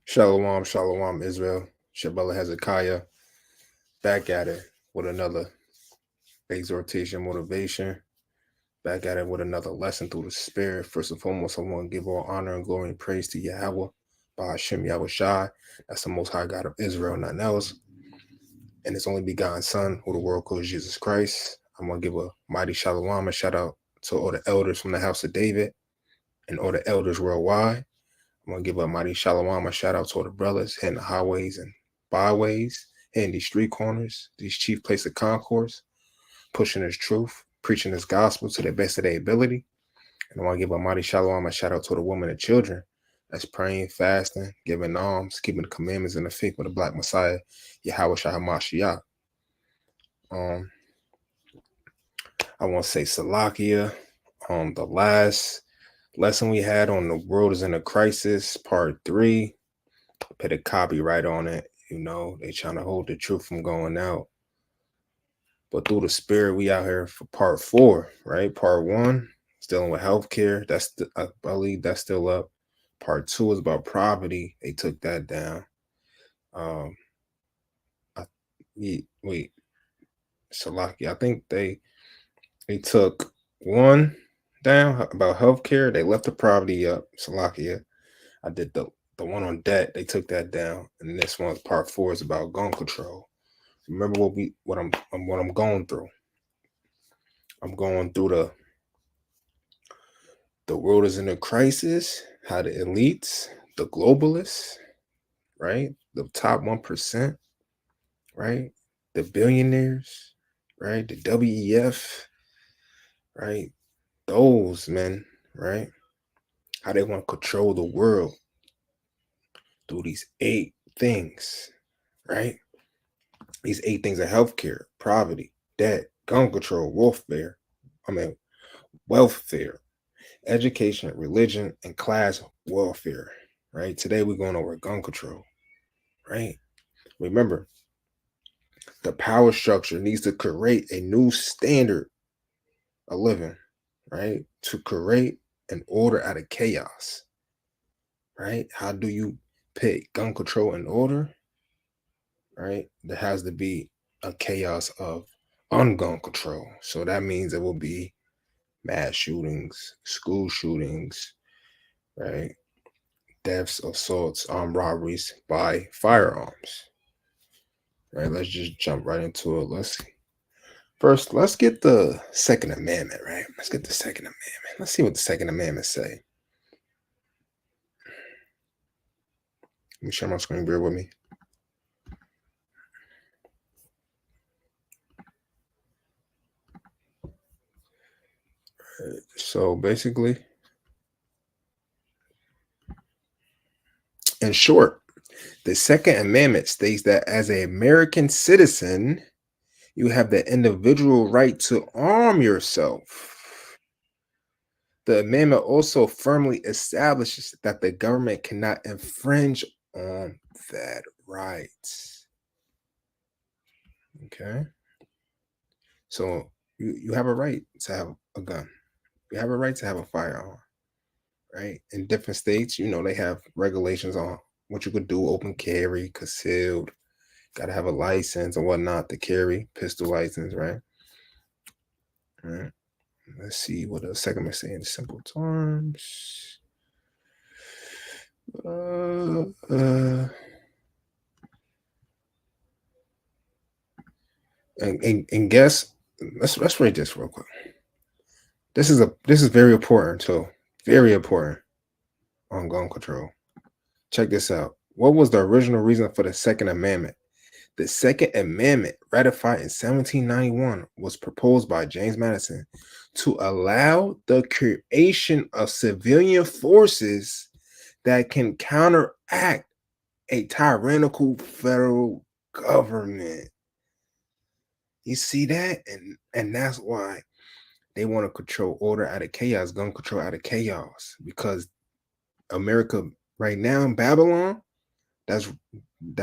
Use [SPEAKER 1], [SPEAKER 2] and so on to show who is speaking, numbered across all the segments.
[SPEAKER 1] Shalom, shalom, Israel. Shabbat Hezekiah, back at it with another exhortation, motivation. Back at it with another lesson through the Spirit. First and foremost, I want to give all honor and glory and praise to Yahweh, by Hashem Yahweh Shai. That's the Most High God of Israel, nothing else. And His only begotten Son, who the world calls Jesus Christ. I'm going to give a mighty shalom, a shout out to all the elders from the house of David and all the elders worldwide. I'm going to give a mighty shalom, a shout out to all the brothers hitting the highways and byways, hitting these street corners, these chief places of concourse, pushing His truth, preaching His gospel to the best of their ability. And I want to give a mighty shalom, a shout out to the women and children that's praying, fasting, giving alms, keeping the commandments and the faith of the Black Messiah, Yahweh Shai HaMashiach. I want to say Salakia. The last lesson we had on the world is in a crisis, part 3. Put a copyright on it. You know, they trying to hold the truth from going out. But through the Spirit, we out here for part 4, right? Part 1 is dealing with healthcare. I believe that's still up. Part 2 is about poverty. They took that down. Salaki. I think they took 1 down about healthcare. They left the poverty up. Salakia. I did the one on debt. They took that down, and this one's part 4 is about gun control. Remember what I'm going through. I'm going through the world is in a crisis. How the elites, the globalists, right, the top 1%, right, the billionaires, right, the WEF, right, those men, right, how they want to control the world through these 8 things, right? These 8 things are healthcare, poverty, debt, gun control, welfare, education, religion, and class welfare, right? Today we're going over gun control, right? Remember, the power structure needs to create a new standard of living, right? To create an order out of chaos, right? How do you pick gun control and order, right? There has to be a chaos of ungun control. So that means there will be mass shootings, school shootings, right? Deaths, assaults, armed robberies by firearms. Right, let's just jump right into it. Let's get the Second Amendment, right? Let's get the Second Amendment. Let's see what the Second Amendment say. Let me share my screen, bear with me. So basically, in short, the Second Amendment states that as an American citizen, you have the individual right to arm yourself. The amendment also firmly establishes that the government cannot infringe on that right. Okay. So you have a right to have a gun. You have a right to have a firearm, right? In different states, they have regulations on what you could do, open carry, concealed, got to have a license and whatnot to carry, pistol license, right? All right. Let's see what the second is saying in simple terms. And guess, let's read this real quick. This is very important too. Very important on gun control. Check this out. What was the original reason for the Second Amendment? The Second Amendment, ratified in 1791, was proposed by James Madison to allow the creation of civilian forces that can counteract a tyrannical federal government. You see that? And that's why they want to control order out of chaos, gun control out of chaos, because America right now in Babylon, that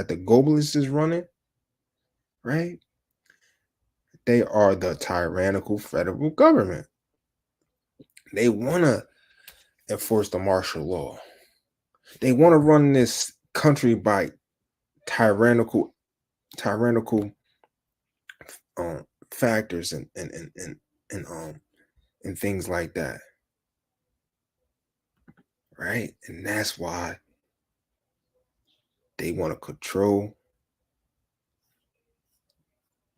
[SPEAKER 1] the globalists is running, right? They are the tyrannical federal government. They want to enforce the martial law. They want to run this country by tyrannical factors and things like that, right? And that's why they want to control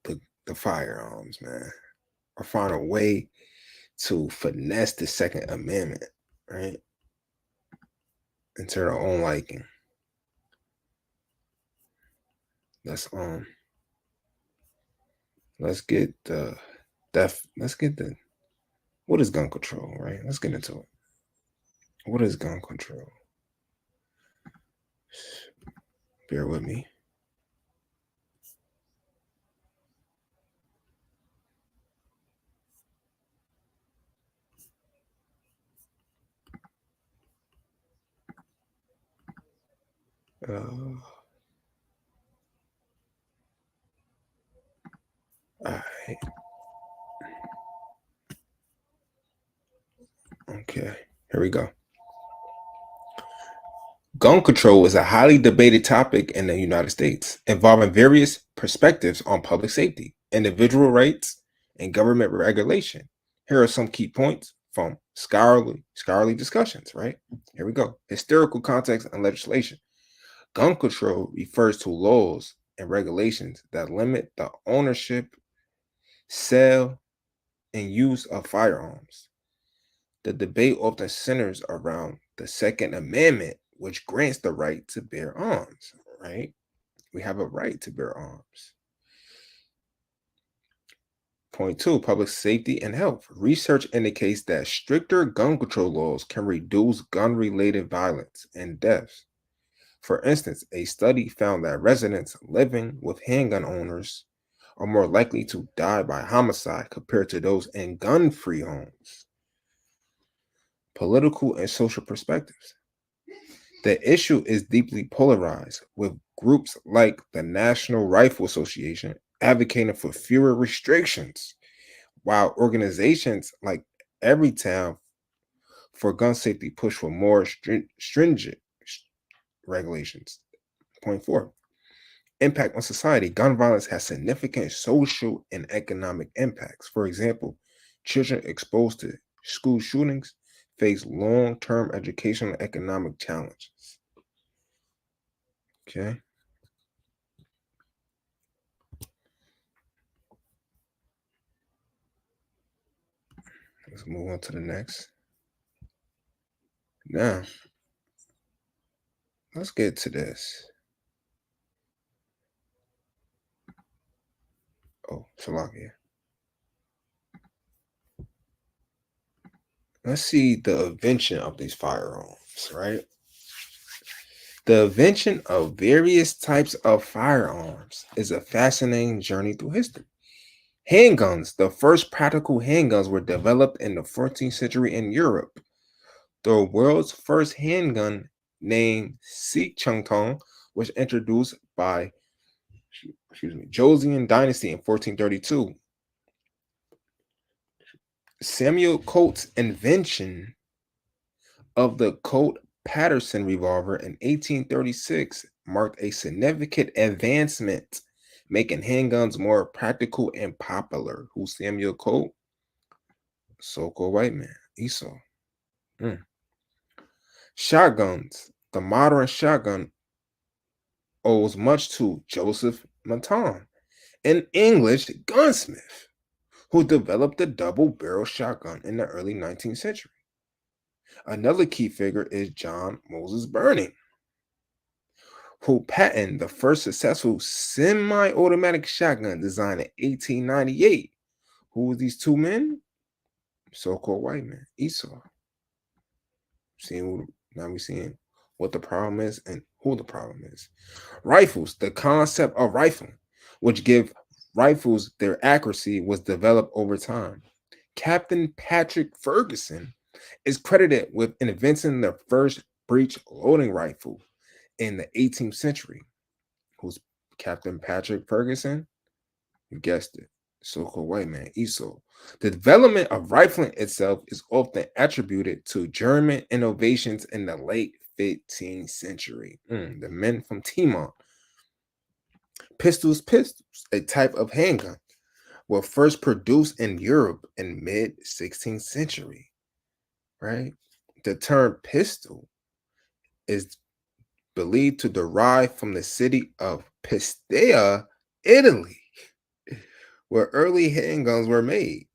[SPEAKER 1] the firearms, man, or find a way to finesse the Second Amendment, right, into their own liking. Let's get the what is gun control, right? Let's get into it. What is gun control? Bear with me. All right. Okay. Here we go. Gun control is a highly debated topic in the United States, involving various perspectives on public safety, individual rights, and government regulation. Here are some key points from scholarly discussions, right? Here we go. Historical context and legislation. Gun control refers to laws and regulations that limit the ownership, sale, and use of firearms. The debate often centers around the Second Amendment, which grants the right to bear arms, right? We have a right to bear arms. Point two, public safety and health. Research indicates that stricter gun control laws can reduce gun-related violence and deaths. For instance, a study found that residents living with handgun owners are more likely to die by homicide compared to those in gun-free homes. Political and social perspectives. The issue is deeply polarized, with groups like the National Rifle Association advocating for fewer restrictions, while organizations like Everytown for gun safety push for more stringent regulations. Point four, impact on society. Gun violence has significant social and economic impacts. For example, children exposed to school shootings face long-term educational and economic challenges. Okay. Let's move on to the next. Now, let's get to this. Oh, Salakia. Let's see the invention of these firearms, right? The invention of various types of firearms is a fascinating journey through history. Handguns, the first practical handguns were developed in the 14th century in Europe. The world's first handgun, named Tong, was introduced by Joseon Dynasty in 1432. Samuel Colt's invention of the Colt Patterson revolver in 1836 marked a significant advancement, making handguns more practical and popular. Who's Samuel Colt? So-called white man, Esau. Shotguns. The modern shotgun owes much to Joseph Maton, an English gunsmith who developed the double-barrel shotgun in the early 19th century. Another key figure is John Moses Burning, who patented the first successful semi-automatic shotgun designed in 1898. Who were these two men? So-called white men, Esau. Now we're seeing what the problem is and who the problem is. Rifles. The concept of rifle, which give rifles their accuracy, was developed over time. Captain Patrick Ferguson is credited with inventing the first breech loading rifle in the 18th century. Who's Captain Patrick Ferguson? You guessed it. So-called white man, Esau. The development of rifling itself is often attributed to German innovations in the late 15th century. The men from Timon. Pistols, a type of handgun, were first produced in Europe in mid 16th century, right? The term pistol is believed to derive from the city of Pistoia, Italy, where early handguns were made.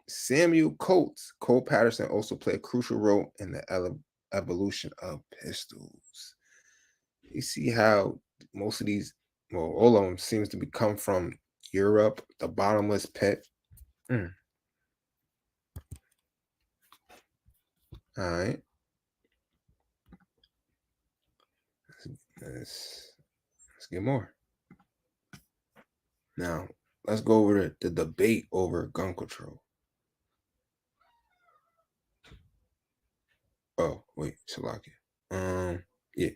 [SPEAKER 1] Samuel Colt Patterson also played a crucial role in the evolution of pistols. You see how most of these, well, all of them seems to be come from Europe, the bottomless pit. All right. Let's get more. Now, let's go over the debate over gun control. Oh, wait, Salakia. Yeah.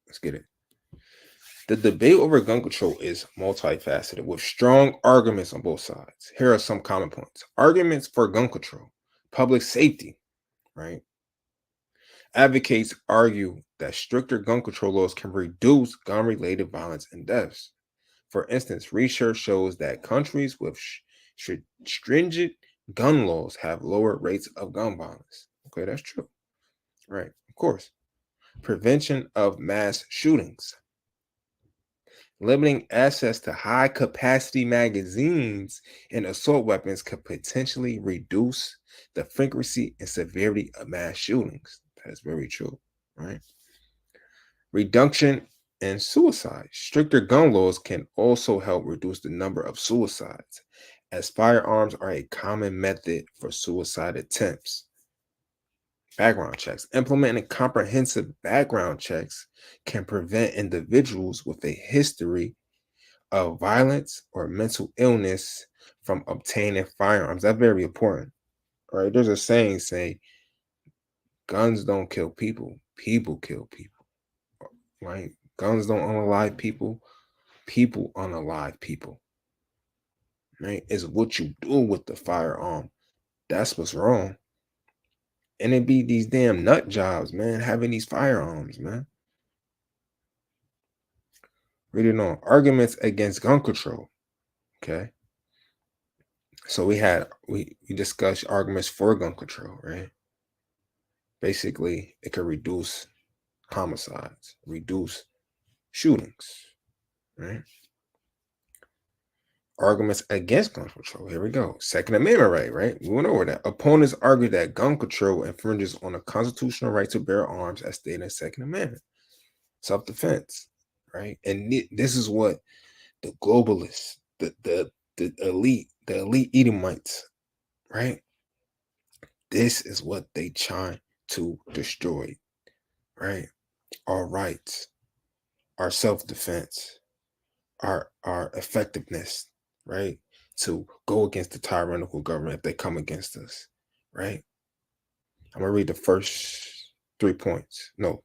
[SPEAKER 1] Let's get it. The debate over gun control is multifaceted with strong arguments on both sides. Here are some common points. Arguments for gun control. Public safety, right? Advocates argue that stricter gun control laws can reduce gun-related violence and deaths. For instance, research shows that countries with stringent gun laws have lower rates of gun violence. Okay, that's true. Right, of course. Prevention of mass shootings. Limiting access to high capacity magazines and assault weapons could potentially reduce the frequency and severity of mass shootings. That's very true, right? Reduction in suicide. Stricter gun laws can also help reduce the number of suicides, as firearms are a common method for suicide attempts. Background checks. Implementing comprehensive background checks can prevent individuals with a history of violence or mental illness from obtaining firearms. That's very important. All right. There's a saying, guns don't kill people, people kill people. Right? Guns don't unalive people, people unalive people. Right? It's what you do with the firearm. That's what's wrong. And it be these damn nut jobs, man, having these firearms, man. Reading on arguments against gun control. Okay. So we discussed arguments for gun control, right? Basically, it could reduce homicides, reduce shootings, right? Arguments against gun control. Here we go. Second Amendment right? We went over that. Opponents argue that gun control infringes on the constitutional right to bear arms as stated in the Second Amendment. Self-defense, right? And this is what the globalists, the elite Edomites, right? This is what they try to destroy, right? Our rights, our self-defense, our effectiveness, right? To go against the tyrannical government if they come against us, right? I'm gonna read the first 3 points. No,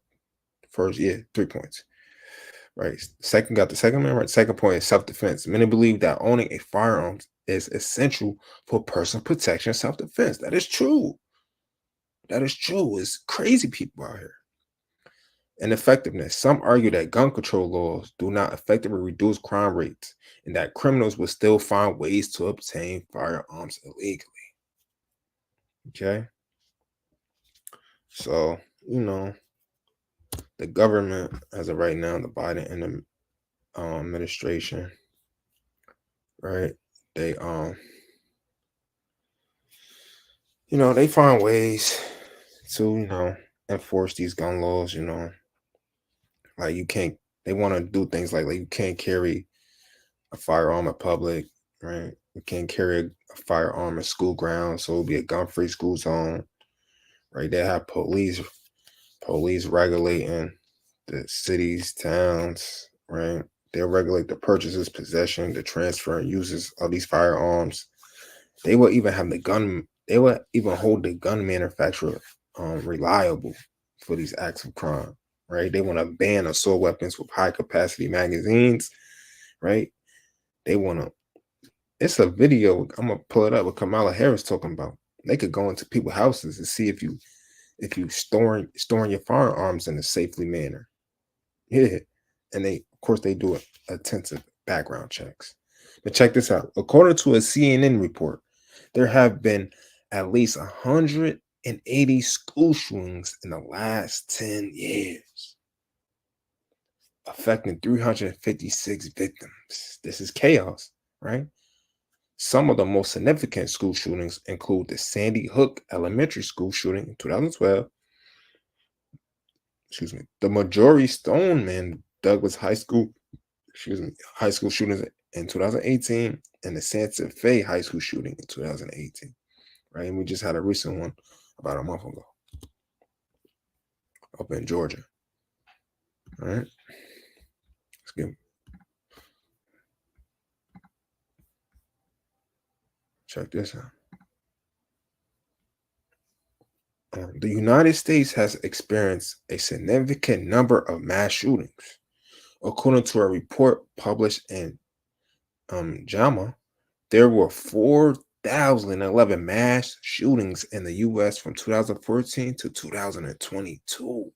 [SPEAKER 1] 3 points. Right. Got the second man, right? Second point is self-defense. Many believe that owning a firearm is essential for personal protection and self-defense. That is true. That is true. It's crazy people out here. And effectiveness. Some argue that gun control laws do not effectively reduce crime rates and that criminals will still find ways to obtain firearms illegally. Okay. So, the government, as of right now, the Biden and the administration, right? They they find ways to enforce these gun laws. Like they want to do things like you can't carry a firearm in public, right? You can't carry a firearm in school grounds, so it'll be a gun-free school zone, right? They have police regulating the cities, towns, right? They'll regulate the purchases, possession, the transfer, and uses of these firearms. They will even have they will even hold the gun manufacturer reliable for these acts of crime, right? They want to ban assault weapons with high capacity magazines, right? They want to. It's a video. I'm gonna pull it up with Kamala Harris talking about. They could go into people's houses and see if you if you storing your firearms in a safely manner. Yeah. And they, of course, they do attentive background checks. But check this out. According to a CNN report, there have been at least 180 school shootings in the last 10 years, affecting 356 victims. This is chaos, right? Some of the most significant school shootings include the Sandy Hook Elementary School shooting in 2012, the Marjorie Stoneman Douglas High School shootings in 2018, and the Santa Fe High School shooting in 2018. Right, and we just had a recent one about a month ago up in Georgia. All right, let's check this out. The United States has experienced a significant number of mass shootings, according to a report published in JAMA. There were 4,011 mass shootings in the U.S. from 2014 to 2022.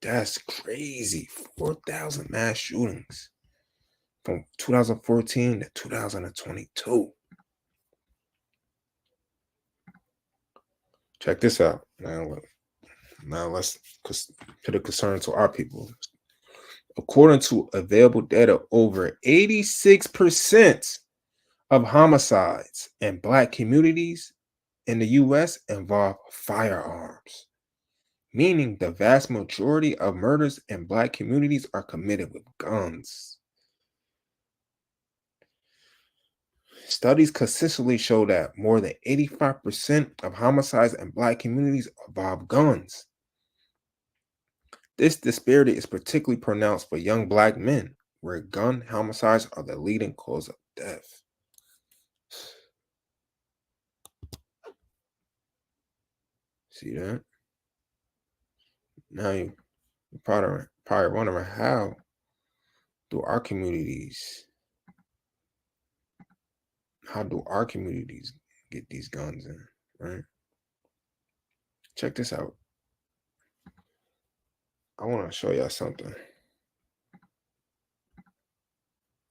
[SPEAKER 1] That's crazy. 4,000 mass shootings from 2014 to 2022. Check this out. Now let's put a concern to our people. According to available data, over 86% of homicides in Black communities in the U.S. involve firearms, meaning the vast majority of murders in Black communities are committed with guns. Studies consistently show that more than 85% of homicides in Black communities involve guns. This disparity is particularly pronounced for young Black men, where gun homicides are the leading cause of death. See that? Now you probably wondering how do our communities get these guns in, right? Check this out. I want to show y'all something.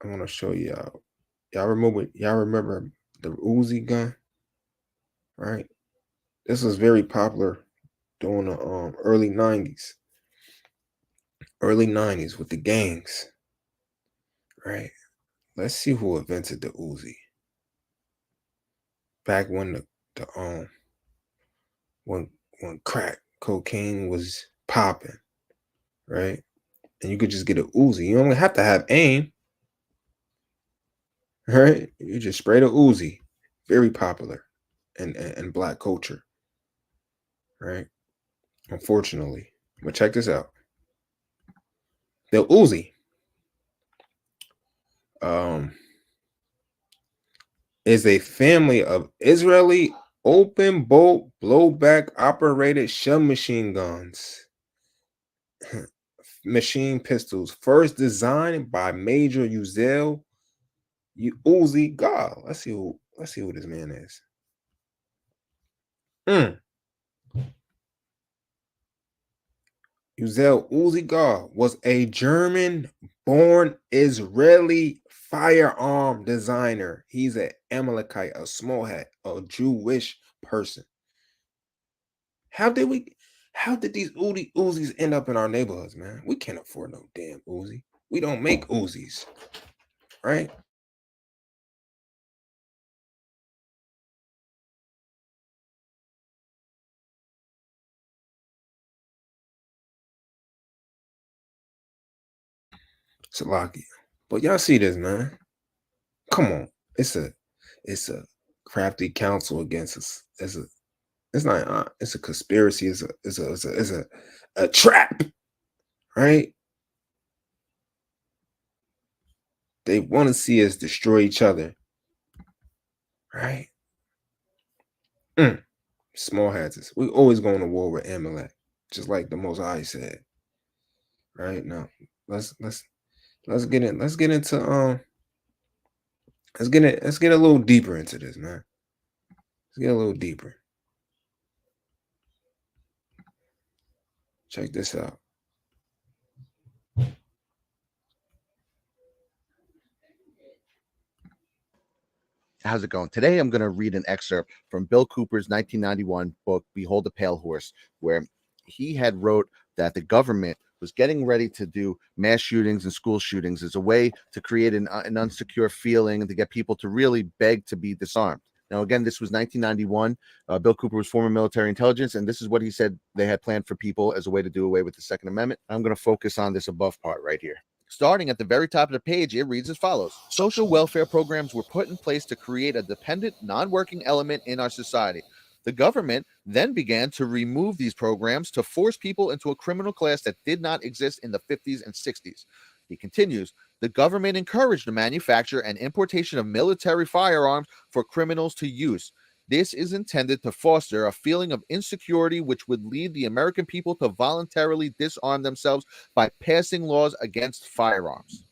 [SPEAKER 1] I want to show y'all. Y'all remember the Uzi gun, right? This was very popular during the early 90s. Early 90s with the gangs, right? Let's see who invented the Uzi. Back when when crack cocaine was popping, right? And you could just get a Uzi. You only have to have aim, right? You just spray the Uzi. Very popular in Black culture, right? Unfortunately. But check this out. The Uzi is a family of Israeli open bolt blowback operated submachine guns. Machine pistols, first designed by Major Uzel Uzi God. Let's see who this man is. Uzel Uzi God was a German-born Israeli firearm designer. He's an Amalekite, a small hat, a Jewish person. How did these Uzis end up in our neighborhoods, man? We can't afford no damn Uzi. We don't make Uzis, right? Salakia. But y'all see this, man. Come on. It's a crafty counsel against us. It's a conspiracy. It's a trap, right? They want to see us destroy each other, right? Small hats. We always going to war with Amalek, just like the Most High said. Right now, let's get in. Let's get into Let's get a little deeper into this, man. Let's get a little deeper. Check this out.
[SPEAKER 2] How's it going? Today, I'm going to read an excerpt from Bill Cooper's 1991 book, Behold the Pale Horse, where he had wrote that the government was getting ready to do mass shootings and school shootings as a way to create an unsecure feeling and to get people to really beg to be disarmed. Now, again, this was 1991. Bill Cooper was former military intelligence, and this is what he said they had planned for people as a way to do away with the Second Amendment. I'm going to focus on this above part right here. Starting at the very top of the page, it reads as follows. Social welfare programs were put in place to create a dependent, non-working element in our society. The government then began to remove these programs to force people into a criminal class that did not exist in the 50s and 60s. He continues, the government encouraged the manufacture and importation of military firearms for criminals to use. This is intended to foster a feeling of insecurity, which would lead the American people to voluntarily disarm themselves by passing laws against firearms.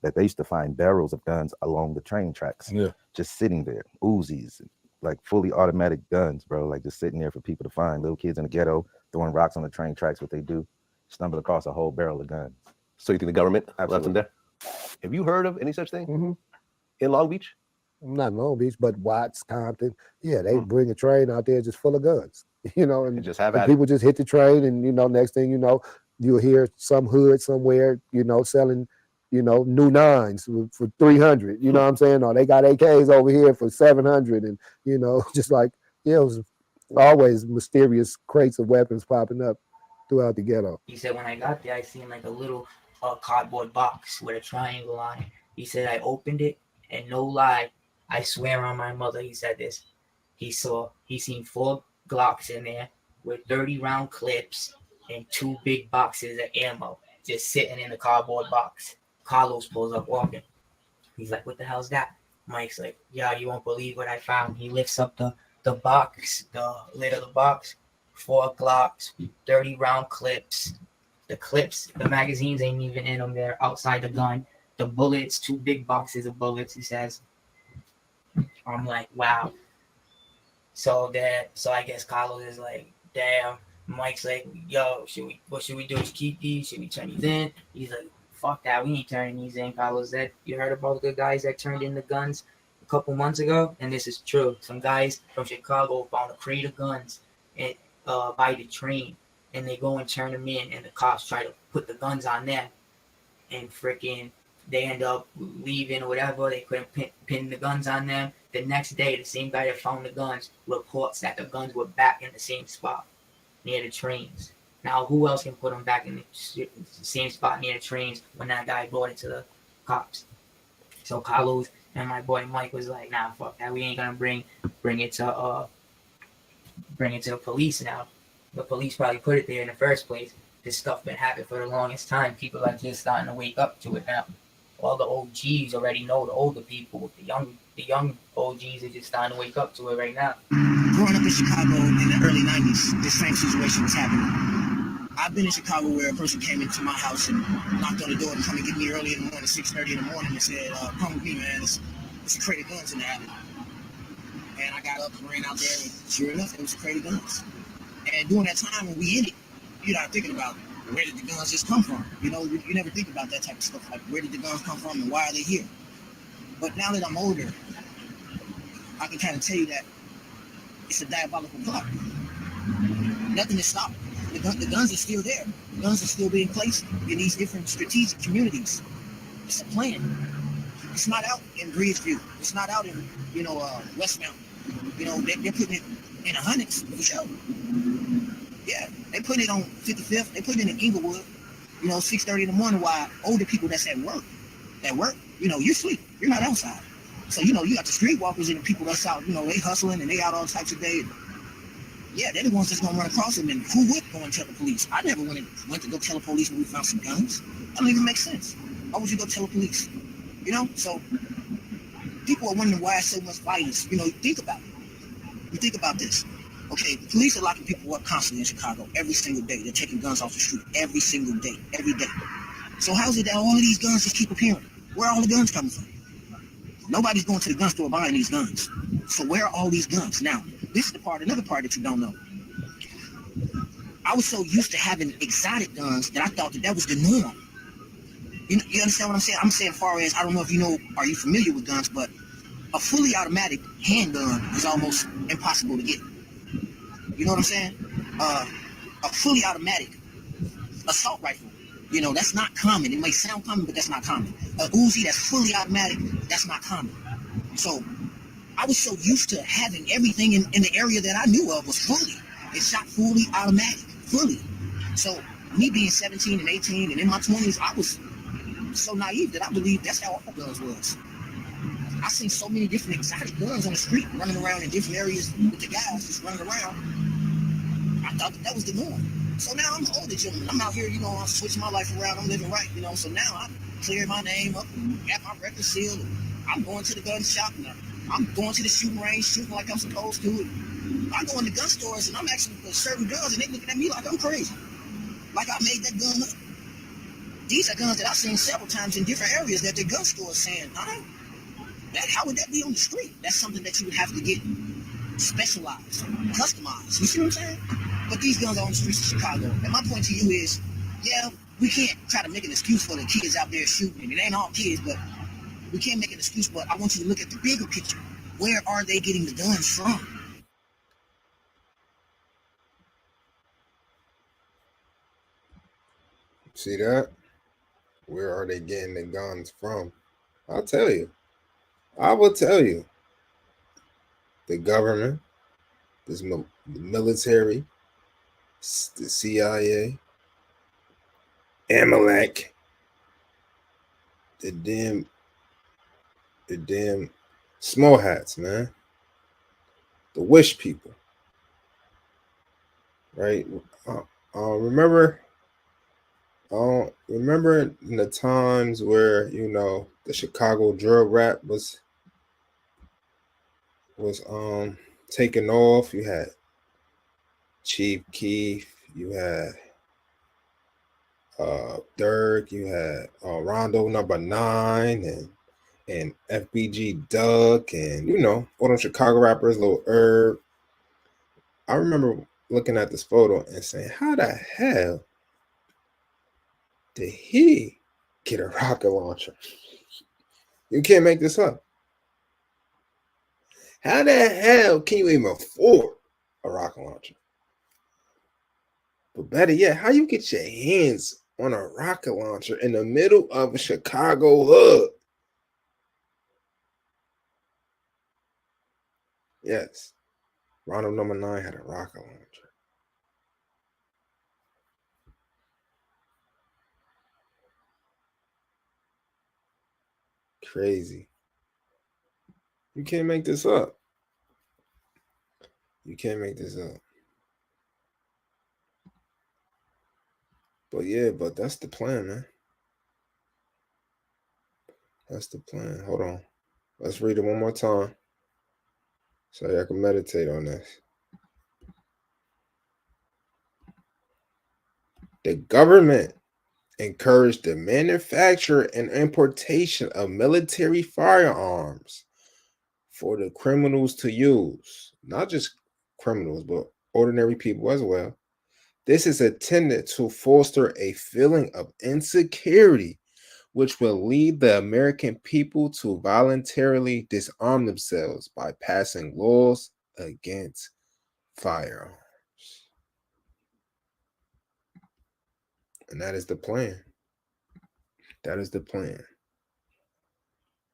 [SPEAKER 3] That they used to find barrels of guns along the train tracks, just sitting there, Uzis, like fully automatic guns, bro, like just sitting there for people to find. Little kids in the ghetto throwing rocks on the train tracks, what they do, stumble across a whole barrel of guns.
[SPEAKER 4] So you think the government left them there? Have you heard of any such thing in Long Beach?
[SPEAKER 5] Not Long Beach, but Watts, Compton. Yeah, they bring a train out there just full of guns, and
[SPEAKER 4] just have
[SPEAKER 5] and people just hit the train, and next thing you know, you'll hear some hood somewhere, selling, new nines for 300. You know what I'm saying? Or they got AKs over here for 700, and just like it was always mysterious crates of weapons popping up throughout the ghetto.
[SPEAKER 6] He said when I got there, I seen like a little cardboard box with a triangle on it. He said I opened it, and no lie, I swear on my mother, he said this. He seen 4 Glocks in there with 30-round clips and 2 big boxes of ammo just sitting in the cardboard box. Carlos pulls up walking. He's like, what the hell's that? Mike's like, yeah, you won't believe what I found. He lifts up the box, the lid of the box, 4 Glocks, 30-round clips. The magazines ain't even in them. They're outside the gun. The bullets, 2 big boxes of bullets, he says. I'm like, wow. So I guess Carlos is like, damn. Mike's like, yo, what should we do? Just keep these? Should we turn these in? He's like, fuck that, we ain't turning these in. Carlos said, you heard about the guys that turned in the guns a couple months ago? And this is true. Some guys from Chicago found a crate of guns by the train, and they go and turn them in, and the cops try to put the guns on them, and freaking they end up leaving or whatever. They couldn't pin the guns on them. The next day, the same guy that found the guns reports that the guns were back in the same spot near the trains. Now, who else can put them back in the same spot near the trains when that guy brought it to the cops? So Carlos and my boy Mike was like, nah, fuck that. We ain't gonna bring it to the police now. The police probably put it there in the first place. This stuff been happening for the longest time. People are just starting to wake up to it now. All the OGs already know. The older people, the young OGs are just starting to wake up to it right now.
[SPEAKER 7] Growing up in Chicago in the early 90s, this same situation was happening. I've been in Chicago where a person came into my house and knocked on the door to come and get me early in the morning, 6:30 in the morning, and said, come with me, man. It's a crate of guns in the alley. And I got up and ran out there, and sure enough, it was a crate of guns. And during that time when we in it, you're not thinking about where did the guns just come from? You never think about that type of stuff, like where did the guns come from and why are they here? But now that I'm older, I can kind of tell you that it's a diabolical plot. Nothing is stopped. The guns are still there. The guns are still being placed in these different strategic communities. It's a plan. It's not out in Bridgeview. It's not out in, West Mountain. They're putting it in the hundreds for sure. Yeah, they put it on 55th. They put it in Inglewood, 6:30 in the morning while older people that's at work, you sleep. You're not outside. So, you got the streetwalkers and the people that's out, they hustling and they out all types of day. Yeah, they're the ones that's going to run across them. And who would go and tell the police? I never went to go tell the police when we found some guns. That don't even make sense. Why would you go tell the police? So people are wondering why so much violence. Think about it. You think about this. Okay, the police are locking people up constantly in Chicago every single day. They're taking guns off the street every single day, every day. So how is it that all of these guns just keep appearing? Where are all the guns coming from? Nobody's going to the gun store buying these guns. So where are all these guns? Now, this is another part that you don't know. I was so used to having exotic guns that I thought that was the norm. You understand what I'm saying? I'm saying, far as, I don't know if you know, are you familiar with guns, but a fully automatic handgun is almost impossible to get. You know what I'm saying? A fully automatic assault rifle, that's not common. It may sound common, but that's not common. A Uzi that's fully automatic, that's not common. So I was so used to having everything in the area that I knew of was fully. It shot fully automatic, fully. So me being 17 and 18 and in my 20s, I was so naive that I believed that's how all guns was. I seen so many different exotic guns on the street running around in different areas with the guys just running around. I thought that was the norm. So now I'm an older gentleman. I'm out here, I'm switching my life around. I'm living right, So now I cleared my name up, got my record sealed. I'm going to the gun shop now. I'm going to the shooting range, shooting like I'm supposed to. I go in the gun stores and I'm actually serving guns and they looking at me like I'm crazy. Like I made that gun up. These are guns that I've seen several times in different areas that the gun stores saying, how would that be on the street? That's something that you would have to get specialized, customized. You see what I'm saying? But these guns are on the streets of Chicago. And my point to you is, yeah, we can't try to make an excuse for the kids out there shooting. And it ain't all kids, but we can't make an excuse. But I want you to look at the bigger picture. Where are they getting the guns from?
[SPEAKER 1] See that? Where are they getting the guns from? I'll tell you. I will tell you. The government, the military, the CIA, Amalek, the damn small hats, man. The wish people. Right? Remember in the times where, the Chicago drug rap was taking off. You had Chief Keef, you had Dirk, you had Rondo number 9 and FBG Duck, and all them Chicago rappers, Lil Herb. I remember looking at this photo and saying, how the hell did he get a rocket launcher? You can't make this up. How the hell can you even afford a rocket launcher? But better yet, how you get your hands on a rocket launcher in the middle of a Chicago hood? Yes, Rondo number 9 had a rocket launcher. Crazy. You can't make this up. You can't make this up. But yeah, that's the plan, man. That's the plan. Hold on. Let's read it one more time so I can meditate on this. The government encouraged the manufacture and importation of military firearms for the criminals to use. Not just criminals, but ordinary people as well. This is intended to foster a feeling of insecurity, which will lead the American people to voluntarily disarm themselves by passing laws against firearms. And that is the plan. That is the plan.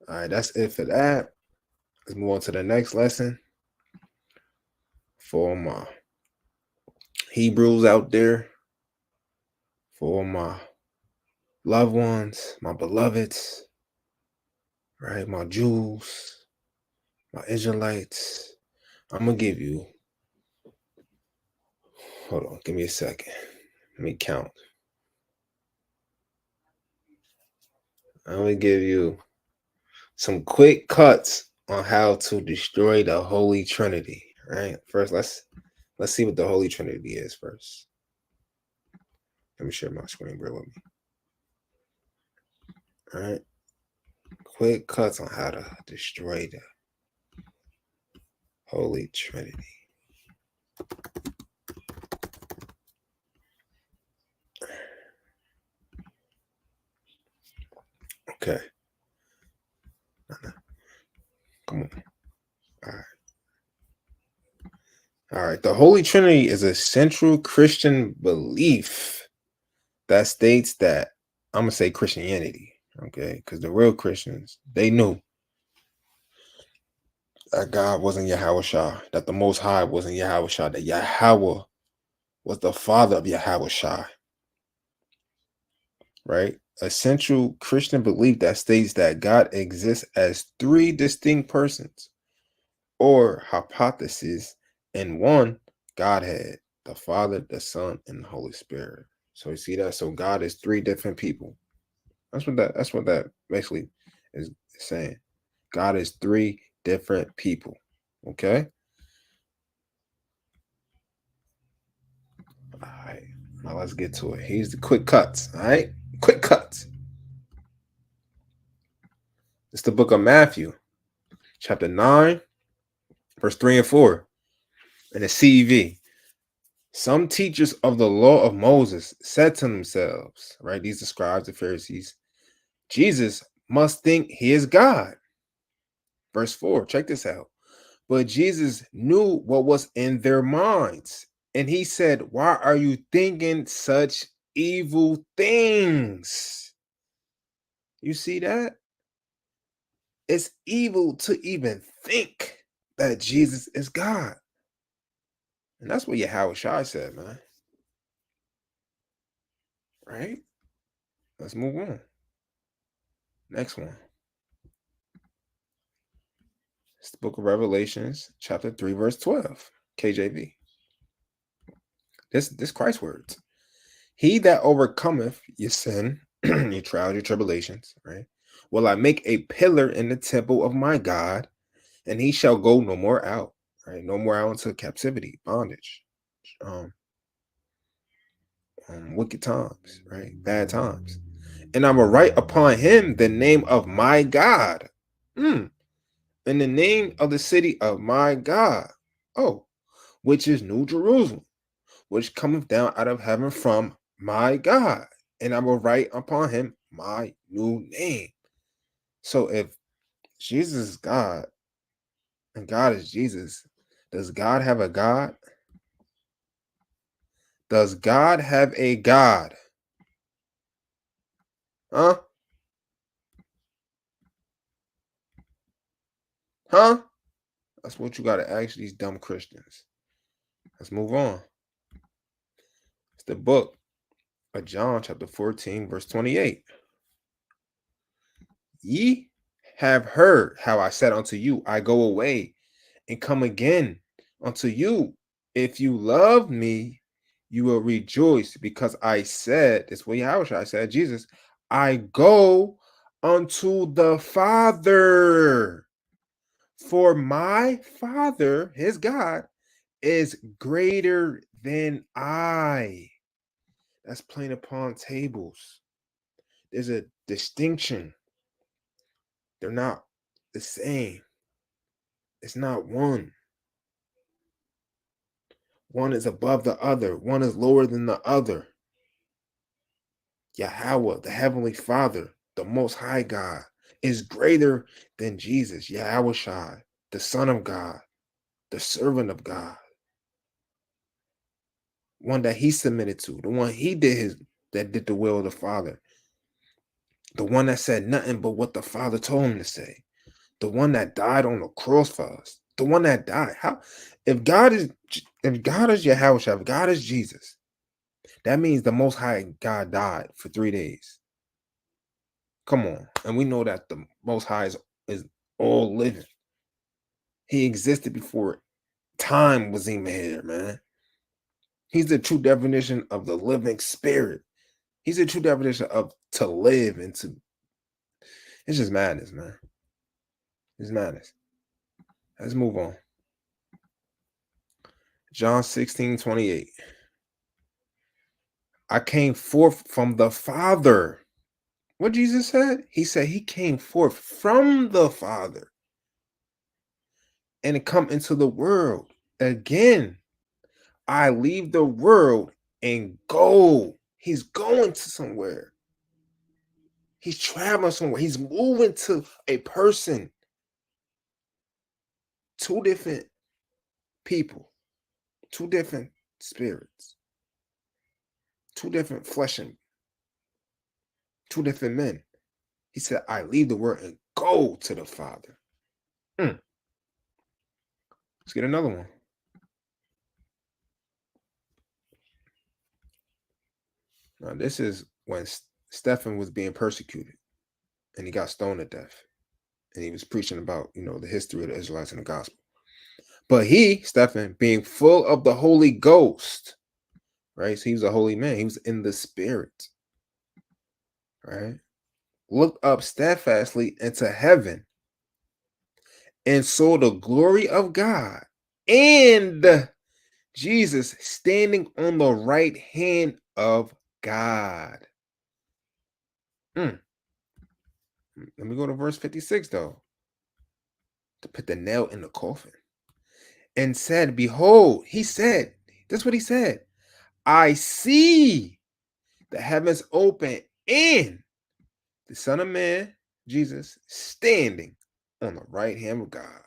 [SPEAKER 1] All right, that's it for that. Let's move on to the next lesson. For my Hebrews out there, for my loved ones, my beloveds, right? My Jews, my Israelites. I'm going to give you, hold on, give me a second. Let me count. I'm going to give you some quick cuts on how to destroy the Holy Trinity, right? First, let's see what the Holy Trinity is first. Let me share my screen, bear with me. All right. Quick cuts on how to destroy the Holy Trinity. Okay. Come on. All right. All right. The Holy Trinity is a central Christian belief that states that, I'm going to say Christianity, okay? Because the real Christians, they knew that God wasn't Yahweh Shah, that the Most High wasn't Yahweh Shah, that Yahweh was the father of Yahweh Shah, right? A central Christian belief that states that God exists as three distinct persons or hypotheses in one Godhead, the Father, the Son, and the Holy Spirit. So you see that? So God is three different people. That's what that basically is saying. God is three different people. Okay. All right. Now let's get to it. Here's the quick cuts. All right. Quick cuts. It's the book of Matthew, chapter 9, verse 3 and 4. In the CEV. Some teachers of the law of Moses said to themselves, right? These are scribes, the Pharisees, Jesus must think he is God. Verse 4, check this out. But Jesus knew what was in their minds. And he said, why are you thinking such evil things? You see that? It's evil to even think that Jesus is God. And that's what Yahweh Shai said, man. Right? Let's move on. Next one. It's the book of Revelations, chapter 3, verse 12, KJV. This Christ's words. He that overcometh your sin, your trials, your tribulations, right? Will I make a pillar in the temple of my God, and he shall go no more out, right? No more out into captivity, bondage, wicked times, right? Bad times. And I will write upon him the name of my God. In the name of the city of my God. Oh, which is New Jerusalem, which cometh down out of heaven from my God. And I will write upon him my new name. So if Jesus is God and God is Jesus, does God have a God? Does God have a God? Huh? Huh? That's what you got to ask these dumb Christians. Let's move on. It's the book of John, chapter 14, verse 28. Ye have heard how I said unto you, I go away and come again unto you. If you love me, you will rejoice, because I said, this way how I said, Jesus, I go unto the Father. For my Father, his God, is greater than I. That's plain upon tables. There's a distinction. They're not the same. It's not one. One is above the other. One is lower than the other. Yahweh, the Heavenly Father, the Most High God, is greater than Jesus, Yahweh Shai, the Son of God, the servant of God. One that he submitted to, the one that did the will of the Father. The one that said nothing but what the Father told him to say. The one that died on the cross for us. The one that died. How if God is Yahweh Shai, if God is Jesus, that means the Most High God died for 3 days. Come on. And we know that the Most High is all living. He existed before time was even here, man. He's the true definition of the living spirit. He's the true definition of to live and to. It's just madness, man. It's madness. Let's move on. John 16:28. I came forth from the Father. What Jesus said? He said he came forth from the Father and come into the world. Again, I leave the world and go. He's going to somewhere. He's traveling somewhere. He's moving to a person. Two different people, two different spirits, two different flesh and two different men. He said, I leave the world and go to the Father. Let's get another one. Now, this is when Stephen was being persecuted and he got stoned to death. And he was preaching about, the history of the Israelites and the gospel. But he, Stephen, being full of the Holy Ghost, right? So he was a holy man. He was in the spirit, right? Looked up steadfastly into heaven and saw the glory of God and Jesus standing on the right hand of God. Let me go to verse 56, though, to put the nail in the coffin. And said, behold, he said, that's what he said. I see the heavens open and the Son of Man, Jesus, standing on the right hand of God.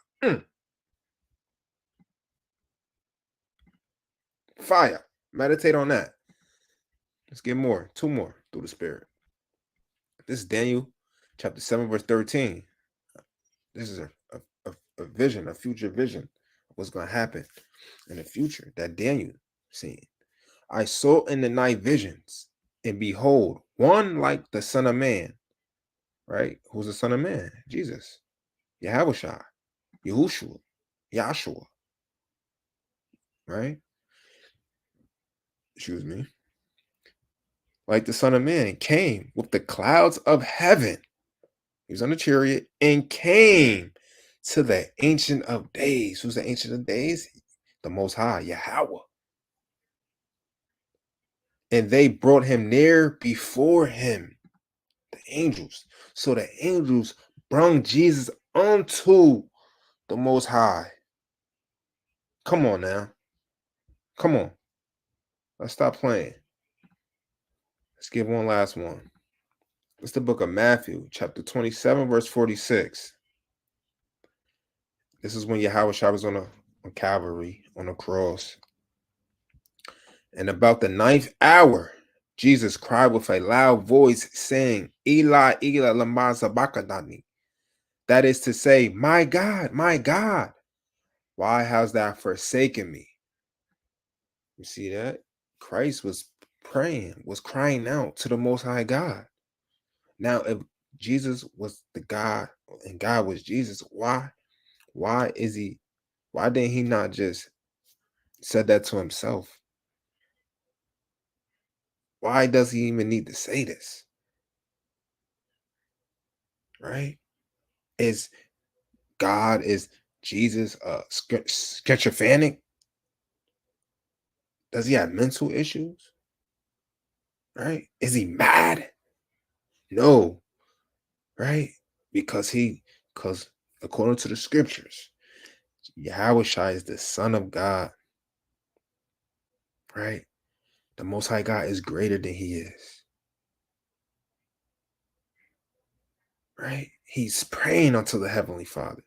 [SPEAKER 1] Fire. Meditate on that. Let's get more. Two more through the Spirit. This is Daniel chapter 7, verse 13. This is a vision, a future vision of what's going to happen in the future that Daniel seen. I saw in the night visions, and behold, one like the Son of Man, right? Who's the Son of Man? Jesus, Yahushua, Yahushua, Yahshua, right? Excuse me. Like the Son of Man came with the clouds of heaven. He was on a chariot and came to the Ancient of Days. Who's the Ancient of Days? The Most High, Yahweh. And they brought him near before him, the angels. So the angels brought Jesus unto the Most High. Come on now. Come on. Let's stop playing. Let's give one last one. It's the book of Matthew, chapter 27, verse 46. This is when Yahushua was on Calvary, on the cross. And about the 9th hour, Jesus cried with a loud voice, saying, Eli, Eli, lama sabachthani. That is to say, my God, why hast thou forsaken me? You see that? Christ was praying, was crying out to the Most High God. Now, if Jesus was the God and God was Jesus, why didn't he not just said that to himself? Why does he even need to say this? Right? Is Jesus schizophrenic? Does he have mental issues? Right? Is he mad? No. Right? Because according to the scriptures, Yahushua is the Son of God. Right? The Most High God is greater than he is. Right? He's praying unto the Heavenly Father.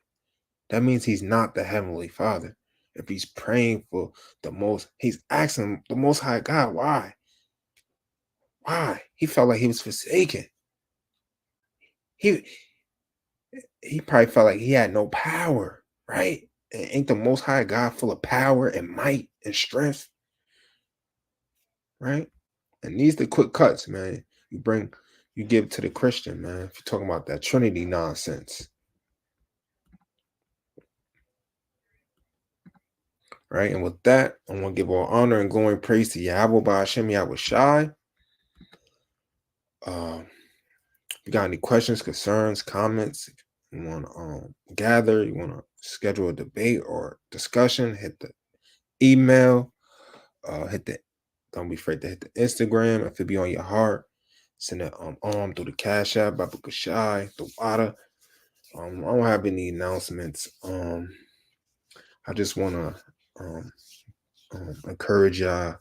[SPEAKER 1] That means he's not the Heavenly Father. If he's praying for he's asking the Most High God, why? Why? He felt like he was forsaken. He probably felt like he had no power, right? And ain't the Most High God full of power and might and strength, right? And these the quick cuts, man. You give to the Christian, man. If you're talking about that Trinity nonsense, right? And with that, I want to give all honor and glory and praise to Yahweh by Hashem Yahushai. If you got any questions, concerns, comments, you want to gather, you want to schedule a debate or discussion, hit the email, don't be afraid to hit the Instagram if it be on your heart. Send it through the Cash App, Baba Kashai, the water. I don't have any announcements. I just want to encourage y'all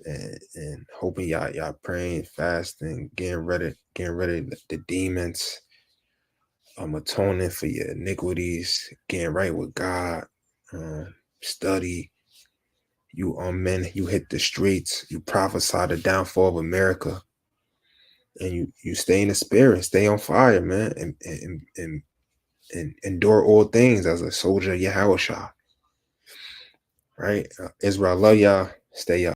[SPEAKER 1] and hoping y'all praying, fasting, getting rid of the demons, atoning for your iniquities, getting right with God, study. You men, you hit the streets, you prophesy the downfall of America, and you stay in the spirit, stay on fire, man, and endure all things as a soldier of Yahushua. Right? Israel, I love y'all. Stay up.